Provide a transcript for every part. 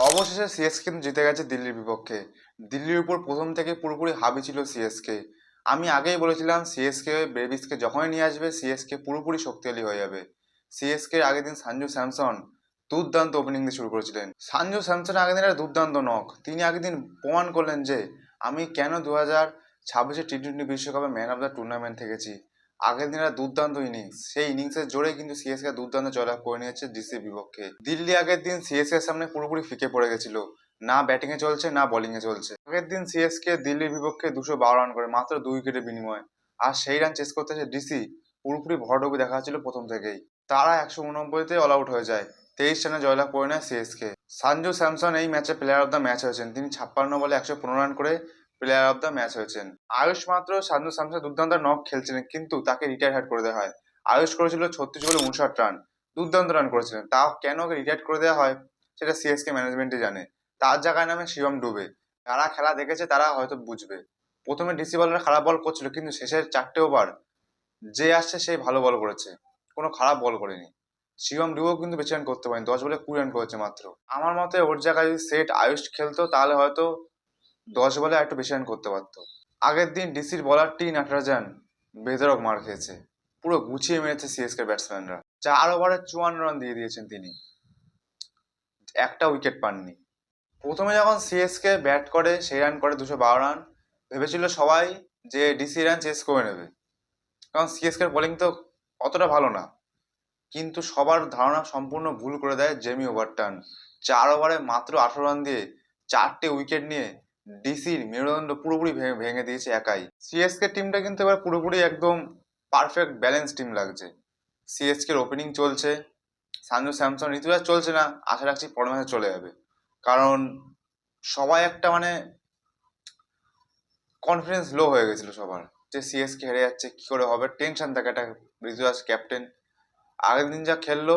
অবশেষে সিএসকে কিন্তু জিতে গেছে দিল্লির বিপক্ষে। দিল্লির উপর প্রথম থেকে পুরোপুরি হাবি ছিল সিএসকে। আমি আগেই বলেছিলাম সিএসকে ব্রেভিসকে যখনই নিয়ে আসবে সিএসকে পুরোপুরি শক্তিশালী হয়ে যাবে। সিএসকে আগের দিন সঞ্জু স্যামসন দুর্দান্ত ওপেনিং দিয়ে শুরু করেছিলেন। সঞ্জু স্যামসন আগের দিন একটা দুর্দান্ত নক, তিনি আগের দিন প্রমাণ করলেন যে আমি কেন 2026 টি-20 বিশ্বকাপে ম্যান অফ দ্য টুর্নামেন্ট থেকেছি। আগের দিন একটা দুর্দান্ত ইনিংস, সেই ইনিংসের জোরেই কিন্তু সিএসকে দুর্দান্ত জয়লাভ করে নিয়েছে ডিসির বিপক্ষে। দিল্লি আগের দিন সিএসকে এর সামনে পুরোপুরি ফিকে পড়ে গেছিল, না ব্যাটিং এ চলছে না বোলিং এ চলছে। আগের দিন সিএসকে দিল্লির বিপক্ষে 212 রান করে মাত্র 2 উইকেটের বিনিময়ে, আর সেই রান চেস করতে এসে ডিসি পুরোপুরি ভরাডুবি দেখা ছিল প্রথম থেকেই। তারা 189-তে অল আউট হয়ে যায়, 23 রানে জয়লাভ করে নেয় সিএসকে। সঞ্জু স্যামসন এই ম্যাচে প্লেয়ার অফ দ্য ম্যাচ হয়েছেন, তিনি 56 বলে 115 রান করে প্লেয়ার অফ দ্য ম্যাচ হয়েছেন। আয়ুষ মাত্র সঞ্জু স্যামসন দুর্দান্ত নক খেলছিলেন, কিন্তু তাকে রিটায়ার হ্যাড করে দেওয়া হয়। আয়ুষ করেছিল 36 বলে 59 রান, দুর্দান্ত রান করেছিলেন, তাও কেন ওকে রিটায়ার করে দেওয়া হয় সেটা সিএসকে ম্যানেজমেন্টই জানে। তার জায়গায় নামে শিবম ডুবে। যারা খেলা দেখেছে তারা হয়তো বুঝবে। প্রথমে ডিসি বলাররা খারাপ বল করছিল, কিন্তু শেষের 4টে ওভার যে আসছে সেই ভালো বল করেছে, কোনো খারাপ বল করেনি। শিবম ডুবেও কিন্তু বেশি রান করতে পারেনি, 10 বলে 20 রান করেছে মাত্র। আমার মতে ওর জায়গায় যদি সেট আয়ুষ খেলতো তাহলে হয়তো 10 বলে আর একটু বেশি রান করতে পারতো। আগের দিন ডিসির বলার টি নাটরাজান বেধড়ক মার খেয়েছে, পুরো গুছিয়ে মেরেছে সিএসকে ব্যাটসম্যানরা। 4 ওভারে 54 রান দিয়ে দিয়েছেন তিনি, একটা উইকেট পাননি। প্রথমে যখন সিএসকে ব্যাট করে সেই রান করে 212 রান, ভেবেছিল সবাই যে ডিসি রান চেস করে নেবে, কারণ সিএসকে বোলিং তো অতটা ভালো না। কিন্তু সবার ধারণা সম্পূর্ণ ভুল করে দেয় জেমি ওভারটন। 4 ওভারে মাত্র 18 রান দিয়ে 4টে উইকেট নিয়ে ডিসির মেরুদণ্ড পুরোপুরি ভেঙে ভেঙে দিয়েছে একাই। সিএসকে টিমটা কিন্তু এবার পুরোপুরি একদম পারফেক্ট ব্যালেন্স টিম লাগছে। সিএসকে ওপেনিং চলছে, সঞ্জু স্যামসন ঋতুরাজ চলছে না, আশা রাখছি পরের ম্যাচে চলে যাবে। কারণ সবাই একটা মানে কনফিডেন্স লো হয়ে গেছিল সবার, যে সিএসকে হেরে যাচ্ছে কি করে হবে, টেনশন থাকে একটা। ঋতুরাজ ক্যাপ্টেন, আগের দিন যা খেললো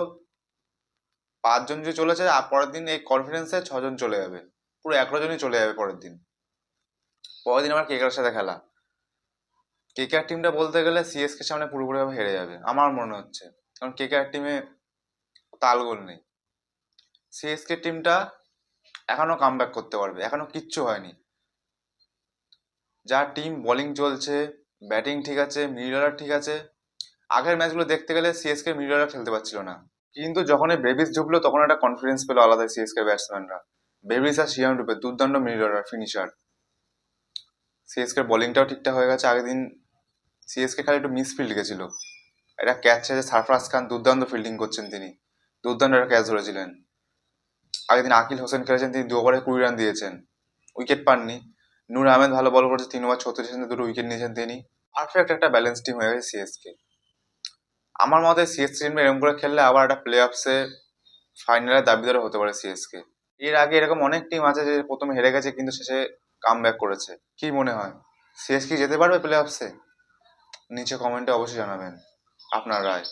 5 জন যে চলেছে, আর পরের দিন এই কনফিডেন্সে 6 জন চলে যাবে, পুরো 11 জনই চলে যাবে পরের দিন। পরের দিন আবার কেকেআর সাথে খেলা। কেকেআর টিমটা বলতে গেলে সিএসকে সামনে পুরোপুরিভাবে হেরে যাবে আমার মনে হচ্ছে, কারণ কেকেআর টিমে তালগোল নেই। সিএসকে টিমটা এখনো কামব্যাক করতে পারবে, এখনো কিচ্ছু হয়নি। যা টিম বোলিং চলছে, ব্যাটিং ঠিক আছে, মিডল অর্ডার ঠিক আছে। আগের ম্যাচগুলো দেখতে গেলে সিএসকে মিডল অর্ডার খেলতে পারছিল না, কিন্তু যখনই ব্রেভিস ঢুকলো তখন একটা কনফিডেন্স পেলো আলাদা সিএসকে ব্যাটসম্যানরা। ব্রেভিস আর শিয়াম ডুবে দুর্দান্ত মিডল অর্ডার ফিনিশার। সিএসকে বোলিংটাও ঠিকঠাক হয়ে গেছে। আগের দিন সিএসকে খালি একটু মিসফিল্ড গেছিল, এটা ক্যাচ ছেড়ে সারফরাজ খান দুর্দান্ত ফিল্ডিং করছেন, তিনি দুর্দান্ত একটা ক্যাচ ধরেছিলেন। আগের দিন আকিল হোসেন খেলেছেন, তিনি 2 ওভারে 20 রান দিয়েছেন, উইকেট পাননি। নূর আহমেদ ভালো বল করেছে, 3 ওভার 36 রানে 2টো উইকেট নিয়েছেন তিনি। পারফেক্ট একটা ব্যালেন্স টিম হয়ে গেছে সিএসকে। আমার মতে সিএসকে টিম এরকম করে খেললে আবার একটা প্লে অফসে ফাইনালের দাবিদার হতে পারে সিএসকে। এর আগে এরকম অনেক টিম আছে যে প্রথমে হেরে গেছে কিন্তু শেষে কাম ব্যাক করেছে। কি মনে হয়, সিএসকে যেতে পারবে প্লে অফসে? নিচে কমেন্টে অবশ্যই জানাবেন আপনার রায়।